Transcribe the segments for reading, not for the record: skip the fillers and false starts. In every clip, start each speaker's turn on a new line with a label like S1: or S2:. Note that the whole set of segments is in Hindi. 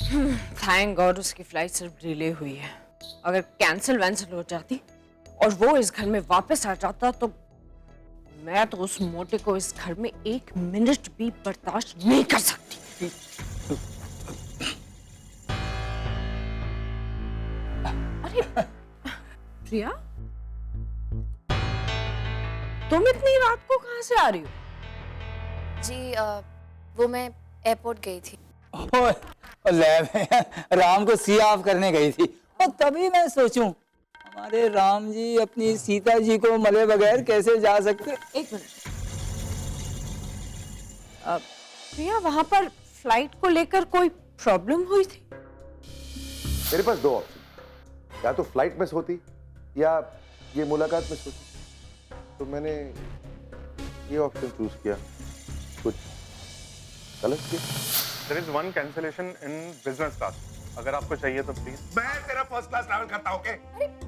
S1: थैंक गॉड उसकी फ्लाइट सिर्फ डिले हुई है। अगर कैंसिल वैंसिल हो जाती और वो इस घर में वापस आ जाता तो मैं तो उस मोटे को इस घर में 1 मिनट भी बर्दाश्त नहीं कर सकती। अरे प्रिया, तुम इतनी रात को कहां से आ रही हो?
S2: जी वो मैं एयरपोर्ट गई थी।
S3: और लैब में राम को सी ऑफ करने गई थी और तभी मैं सोचूं हमारे राम जी अपनी सीता जी को मले बगैर कैसे जा सकते।
S1: एक मिनट, प्रिया वहां पर फ्लाइट को लेकर कोई प्रॉब्लम हुई थी?
S4: मेरे पास 2 ऑप्शन, या तो फ्लाइट मिस होती या ये मुलाकात मिस होती, तो मैंने ये ऑप्शन चूज किया। कुछ गलत किया?
S5: There is one cancellation in business class. अगर आपको चाहिए तो प्लीज।
S6: मैं तेरा फर्स्ट क्लास ट्रैवल करता हूँ, okay?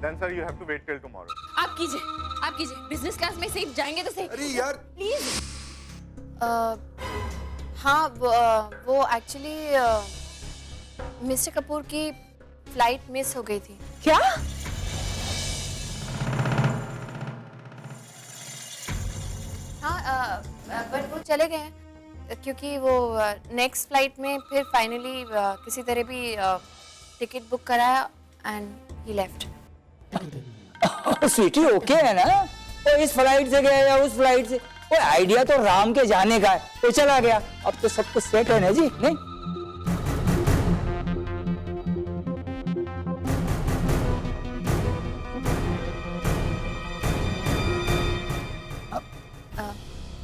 S5: Then sir you have to wait till tomorrow.
S2: आप कीजिए बिजनेस क्लास में से जाएंगे तो सही।
S6: अरे यार
S2: प्लीज। हाँ वो एक्चुअली मिस्टर कपूर की फ्लाइट मिस हो गई थी।
S1: क्या?
S2: हाँ बट वो चले गए हैं क्योंकि वो नेक्स्ट फ्लाइट में फिर फाइनली किसी तरह भी टिकट बुक कराया and he left.
S3: Sweetie okay है ना? वो इस फ्लाइट से गया या उस फ्लाइट से, वो आइडिया तो राम के जाने का है, वो चला गया। अब तो सब कुछ सेट है ना जी, नहीं?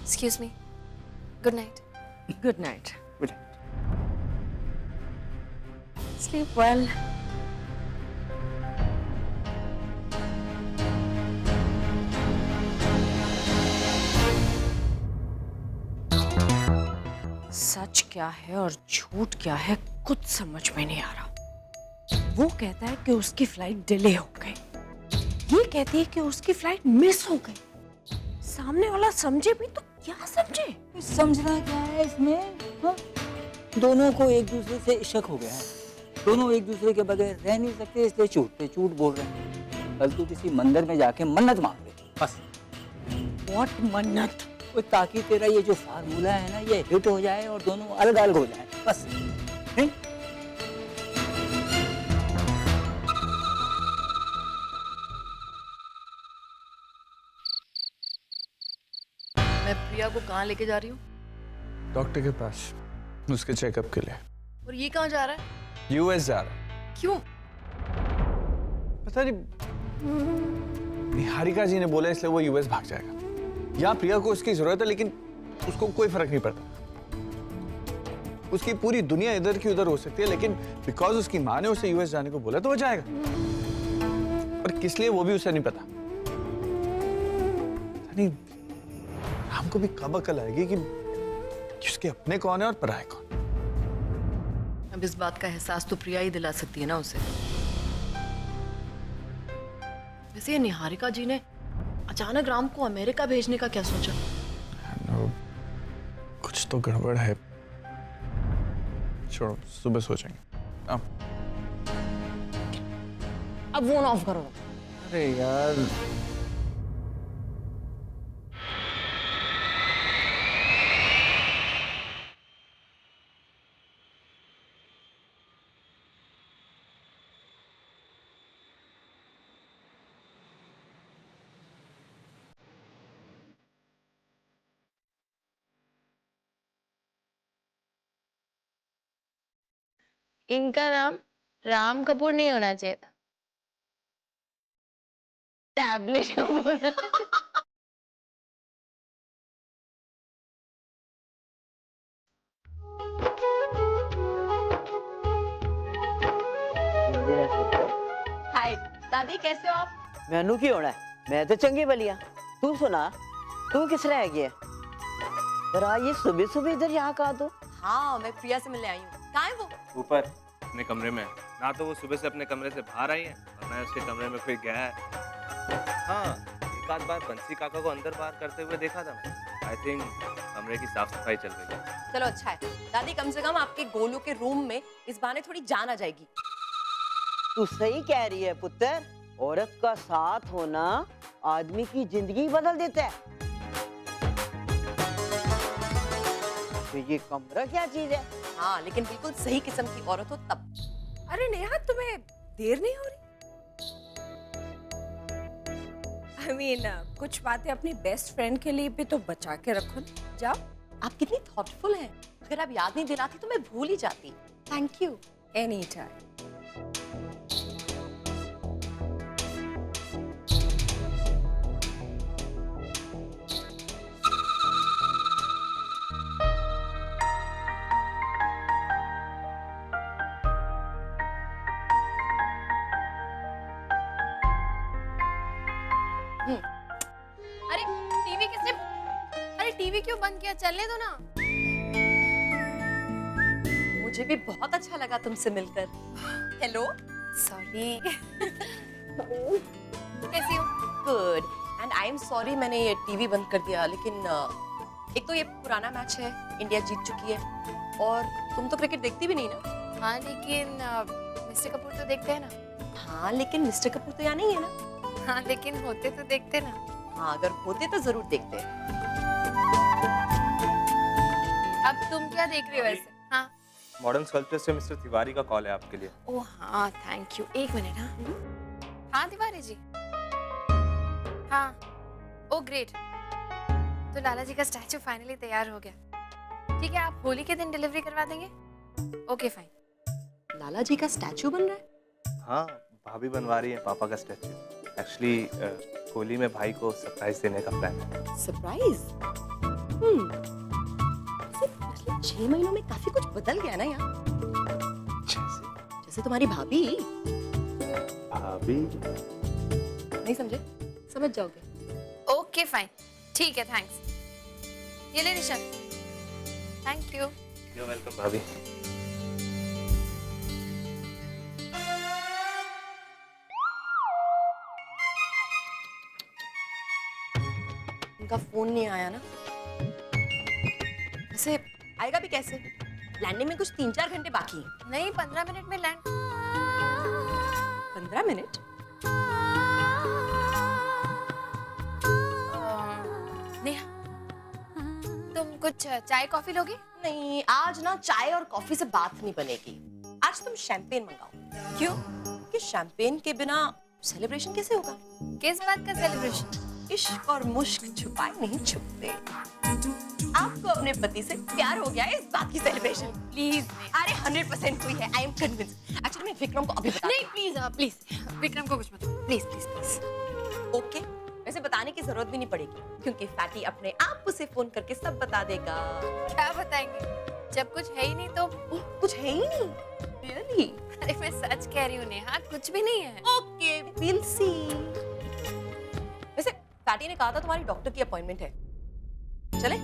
S2: Excuse me, good night.
S1: Good night. Sleep well. सच क्या है और झूठ क्या है कुछ समझ में नहीं आ रहा। वो कहता है कि उसकी फ्लाइट डिले हो गई, ये कहती है कि उसकी फ्लाइट मिस हो गई। सामने वाला समझे भी तो क्या समझे?
S3: समझना क्या है इसमें? हाँ? दोनों को एक दूसरे से शक हो गया है, दोनों एक दूसरे के बगैर रह नहीं सकते, इसलिए झूठ बोल रहे हैं। कल तू किसी मंदिर में जाके मन्नत मांग ले बस।
S1: व्हाट मन्नत?
S3: ताकि तेरा ये जो फार्मूला है ना ये हिट हो जाए और दोनों अलग अलग हो जाए बस, नहीं?
S7: मैं प्रिया को कहाँ लेके जा रही हूँ?
S8: डॉक्टर के पास, उसके चेकअप के लिए।
S7: और ये कहाँ जा रहा है?
S8: यूएस जा रहा है।
S7: क्यों?
S8: पता नहीं, निहारिका जी ने बोला इसलिए वो यूएस भाग जाएगा। यहाँ प्रिया को उसकी जरूरत है लेकिन उसको कोई फर्क नहीं पड़ता। उसकी पूरी दुनिया इधर की उधर हो सकती है लेकिन बिकॉज उसकी माँ ने उसे यूएस जाने को बोला तो वो जाएगा। और किस लिए वो भी उसे नहीं पता। नहीं, हमको भी कब अकल आएगी कि उसके अपने कौन है और पराये कौन।
S7: अब इस बात का एहसास तो प्रिया ही दिला सकती है ना उसे। वैसे ये निहारिका जी ने अचानक राम को अमेरिका भेजने का क्या सोचा?
S8: कुछ तो गड़बड़ है। छोड़ो, सुबह सोचेंगे।
S1: अब फोन ऑफ करो।
S3: अरे यार
S9: इनका नाम राम कपूर नहीं होना चाहिए था, टैबलेट कपूर।
S10: हाय दादी, कैसे हो आप? मैनू की होना है, मैं तो चंगी बलिया। तू सुना, तू किस रह गया? जरा ये सुबह सुबह इधर यहाँ कहा तो।
S2: हाँ मैं प्रिया से मिलने आई हूँ। कहाँ है वो?
S11: ऊपर अपने कमरे में। ना तो वो सुबह से अपने कमरे से बाहर आई है और ना उसके कमरे में कोई गया है। हाँ, एक आध बार बंसी काका को अंदर बाहर करते हुए देखा था मैं। आई थिंक कमरे की साफ सफाई चल रही है।
S7: चलो अच्छा है दादी, कम से कम आपके गोलू के रूम में इस बहाने थोड़ी जान आ जाएगी।
S10: तू सही कह रही है पुत्र, औरत का साथ होना आदमी की जिंदगी बदल देता है। तो ये कमरा क्या चीज है?
S7: हाँ लेकिन बिल्कुल सही किस्म की औरत हो तब।
S1: अरे नेहा, तुम्हें देर नहीं हो रही? I mean, कुछ बातें अपनी बेस्ट फ्रेंड के लिए भी तो बचा के रखो ना। जाओ।
S7: आप कितनी थॉटफुल हैं। अगर आप याद नहीं दिलाती तो मैं भूल ही जाती। Thank you.
S1: Any time.
S2: अरे टीवी किसने, अरे टीवी क्यों बंद किया? चलने दो ना।
S7: मुझे भी बहुत अच्छा लगा तुमसे मिलकर। हेलो।
S2: सॉरी। कैसी हो?
S7: Good. And I am sorry मैंने ये टीवी बंद कर दिया, लेकिन एक तो ये पुराना मैच है, इंडिया जीत चुकी है, और तुम तो क्रिकेट देखती भी नहीं ना।
S2: हाँ लेकिन मिस्टर कपूर तो देखते हैं ना।
S7: हाँ लेकिन मिस्टर कपूर तो यहाँ नहीं है ना।
S2: हाँ लेकिन होते तो देखते ना।
S7: हाँ अगर होते तो जरूर देखते।
S2: अब तुम क्या देख रहे हो वैसे? हाँ
S11: मॉडर्न स्कल्पचर से मिस्टर तिवारी का कॉल है आपके लिए।
S2: ओह हाँ थैंक यू, एक मिनट। हाँ हाँ तिवारी जी। हाँ ओ ग्रेट, तो लाला जी का स्टैचू फाइनली तैयार हो गया। ठीक है, आप होली के दिन डिलीवरी करवा देंगे? Okay fine.
S7: लाला जी का स्टैचू बन रहा है?
S11: हाँ भाभी बनवा रही है पापा का स्टैचू। एक्चुअली होली में भाई को सरप्राइज देने का प्लान है।
S7: सरप्राइज? पिछले 6 महीनों में काफी कुछ बदल गया ना यहाँ। जैसे तुम्हारी भाभी।
S11: भाभी?
S7: नहीं समझे? समझ जाओगे।
S2: ओके फाइन, ठीक है, थैंक्स। ये ले निशान। Thank you.
S11: यू वेलकम भाभी।
S7: उनका फोन नहीं आया ना। वैसे आएगा भी कैसे? लैंडिंग में कुछ 3-4 घंटे बाकी हैं।
S2: नहीं 15 मिनट में लैंड।
S7: 15 मिनट?
S2: नेहा तुम कुछ चाय कॉफी लोगी?
S7: नहीं, आज ना चाय और कॉफी से बात नहीं बनेगी। आज तुम शैंपेन मंगाओ। क्यों? कि शैंपेन के बिना सेलिब्रेशन कैसे होगा?
S2: किस बात का सेलिब्रेशन?
S7: इश्क और मुश्क छुपाए नहीं छुपते। आपको अपने पति से प्यार हो गया है, इस बात की सेलिब्रेशन।
S2: प्लीज।
S7: अरे 100% हुई है। I am convinced. एक्चुअली मैं विक्रम को अभी बता।
S2: नहीं प्लीज प्लीज विक्रम को कुछ मत प्लीज प्लीज प्लीज।
S7: ओके, वैसे बताने की जरूरत भी नहीं पड़ेगी क्योंकि फैटी अपने आप उसे फोन करके सब बता देगा।
S2: क्या बताएंगे? जब कुछ है ही नहीं तो?
S7: कुछ है ही नहीं। रियली?
S2: अरे मैं सच कह रही हूँ नेहा, कुछ भी नहीं है।
S7: Okay, will see. वैसे फैटी ने कहा था तुम्हारी डॉक्टर की अपॉइंटमेंट है, चले?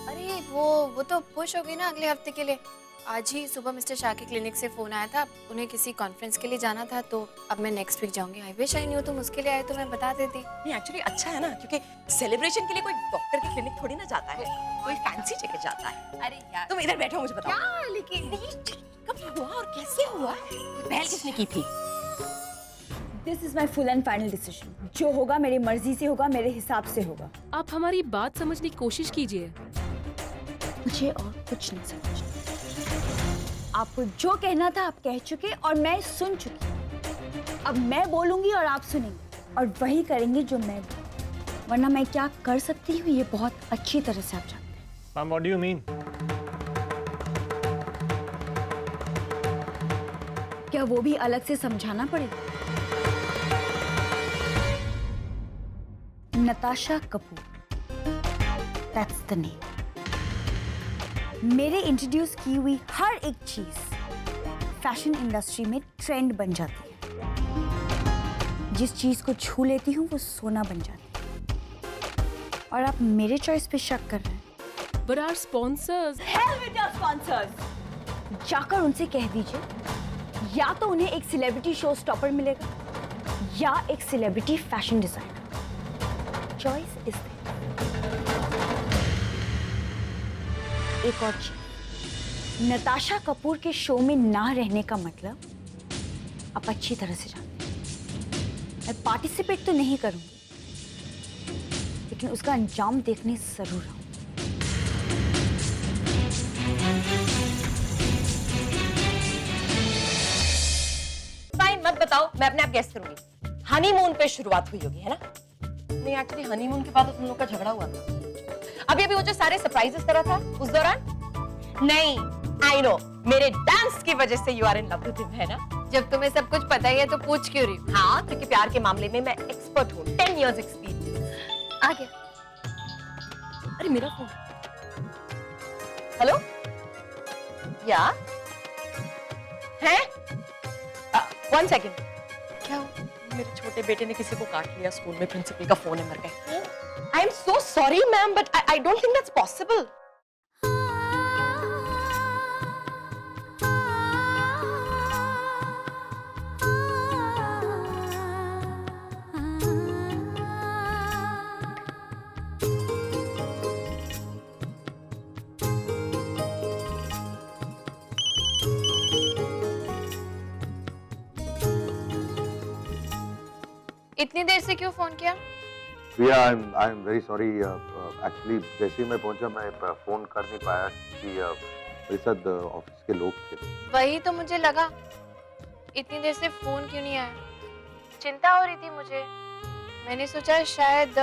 S2: अरे वो तो पुश हो गई ना अगले हफ्ते के लिए। आज ही सुबह मिस्टर शाह के क्लिनिक से फोन आया था, उन्हें किसी कॉन्फ्रेंस के लिए जाना था, तो अब मैं नेक्स्ट वीक जाऊंगी। आई विश आई न्यू तुम उसके लिए आए तो मैं बता देती।
S7: नहीं एक्चुअली अच्छा है ना, क्योंकि सेलिब्रेशन के लिए कोई डॉक्टर की क्लिनिक थोड़ी ना जाता है, कोई फैंसी जगह जाता है।
S2: अरे यार
S7: तुम इधर बैठो, मुझे बताओ
S2: क्या लेकिन
S7: कब हुआ और कैसे हुआ? पहल किसने की थी?
S12: This is my full and final decision. जो होगा मेरी मर्जी से होगा, मेरे हिसाब से होगा।
S1: आप हमारी बात समझने की कोशिश कीजिए।
S12: मुझे और कुछ नहीं समझना। आपको जो कहना था आप कह चुके और मैं सुन चुकी। अब मैं बोलूंगी और आप सुनेंगे और वही करेंगे जो मैं बोलूं। वरना मैं क्या कर सकती हूँ ये बहुत अच्छी तरह से आप जानते हैं।
S8: Ma'am, what do you mean?
S12: क्या वो भी अलग से समझाना पड़ेगा? Natasha Kapoor, that's the name. मेरे इंट्रोड्यूस की हुई हर एक चीज फैशन इंडस्ट्री में ट्रेंड बन जाती है। जिस चीज को छू लेती हूँ वो सोना बन जाती है। और आप मेरे चॉइस पे शक कर रहे हैं।
S1: But our sponsors.
S12: Hell with your sponsors! जाकर उनसे कह दीजिए, या तो उन्हें एक सेलिब्रिटी शो स्टॉपर मिलेगा या एक celebrity fashion designer. Choice is एक और चीज, नताशा कपूर के शो में ना रहने का मतलब आप अच्छी तरह से जानते हैं। मैं पार्टिसिपेट तो नहीं करूंगी, लेकिन उसका अंजाम देखने जरूर आऊंगी।
S7: फाइन, मत बताओ, मैं अपने आप गेस करूंगी। हनीमून पे शुरुआत हुई होगी, है ना? नहीं, एक्चुअली हनीमून के बाद तुम लोग का झगड़ा हुआ था। अभी अभी वो जो सारे सरप्राइजेस करा था उस दौरान? नहीं, आई नो, मेरे डांस की वजह से you are in love with him, है ना?
S2: जब तुम्हें सब कुछ पता ही है तो पूछ क्यों रही हो?
S7: हाँ, क्योंकि प्यार के मामले में मैं एक्सपर्ट हूँ, 10 years एक्सपीरियंस।
S2: आ गया।
S7: अरे मेरा फोन। हेलो? या? है? 1 सेकेंड। क्या हुआ? मेरे छोटे बेटे ने किसी को काट लिया स्कूल में, प्रिंसिपल का फोन नंबर का। I am so sorry ma'am, but I don't think that's possible.
S2: इतनी देर से क्यों फोन किया?
S4: Priya, I am very sorry. Actually जैसे ही मैं पहुंचा मैं फोन कर नहीं पाया कि मेरे साथ ऑफिस के लोग थे।
S2: वही तो मुझे लगा, इतनी देर से फोन क्यों नहीं आया? चिंता हो रही थी मुझे। मैंने सोचा शायद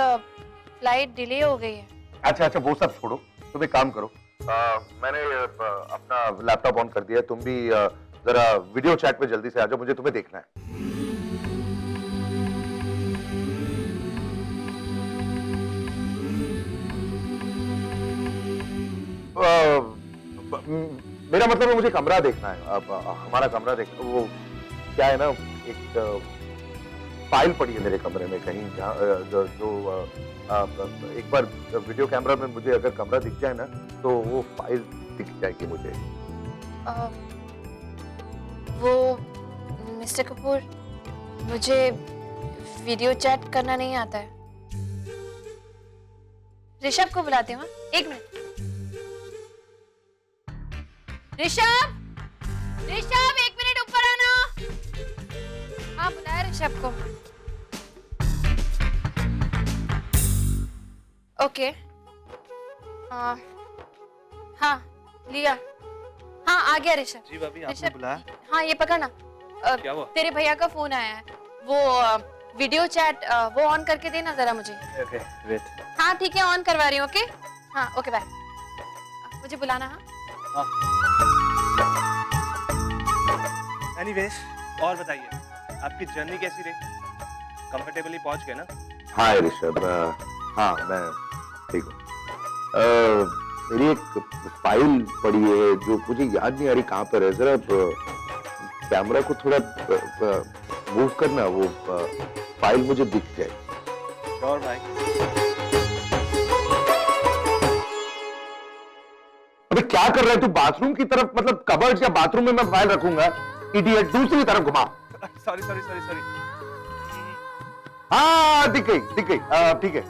S2: फ्लाइट डिले हो गई है।
S4: अच्छा अच्छा, वो सब छोड़ो, तुम एक काम करो, मैंने अपना लैपटॉप ऑन कर दिया है, तुम भी जरा वीडियो चैट पे जल्दी से आ जाओ, मुझे तुम्हें देखना है। मेरा मतलब है मुझे कमरा देखना है। अब हमारा कमरा देखना, वो क्या है ना, एक फाइल पड़ी है मेरे कमरे में कहीं, जहाँ एक बार वीडियो कैमरा में मुझे अगर कमरा दिख जाए ना तो वो फाइल दिख जाएगी मुझे।
S2: वो मिस्टर कपूर, मुझे वीडियो चैट करना नहीं आता है। ऋषभ को बुलाते हैं। एक मिनट। ऋषभ, ऋषभ, 1 मिनट ऊपर आना। हाँ, बुलाया ऋषभ को। ओके। हाँ, लिया। हाँ, आ गया ऋषभ।
S11: जी भाभी, आपने
S2: ऋषभ,
S11: बुलाया?
S2: हाँ, ये पकड़ना।
S11: क्या हुआ?
S2: तेरे भैया का फोन आया है, वो वीडियो चैट वो ऑन करके देना जरा मुझे।
S11: Okay, wait.
S2: हाँ ठीक है, ऑन करवा रही हूँ। ओके, हाँ, ओके, बाय। मुझे बुलाना। हाँ,
S11: एनीवेज, और बताइए, आपकी जर्नी कैसी रही? कंफर्टेबली पहुंच गए ना?
S4: हाँ ऋषभ, हाँ मैं ठीक हूँ। मेरी एक फाइल पड़ी है जो मुझे याद नहीं आ रही कहाँ पर है। जरा कैमरा को थोड़ा मूव करना, वो फाइल मुझे दिख जाए।
S11: श्योर भाई।
S4: अबे क्या कर रहा है तू? बाथरूम की तरफ, मतलब कबर्ड या बाथरूम में मैं फाइल रखूंगा? इडियट, दूसरी तरफ घुमा।
S11: Sorry sorry sorry sorry.
S4: हाँ, दिख गई, ठीक है।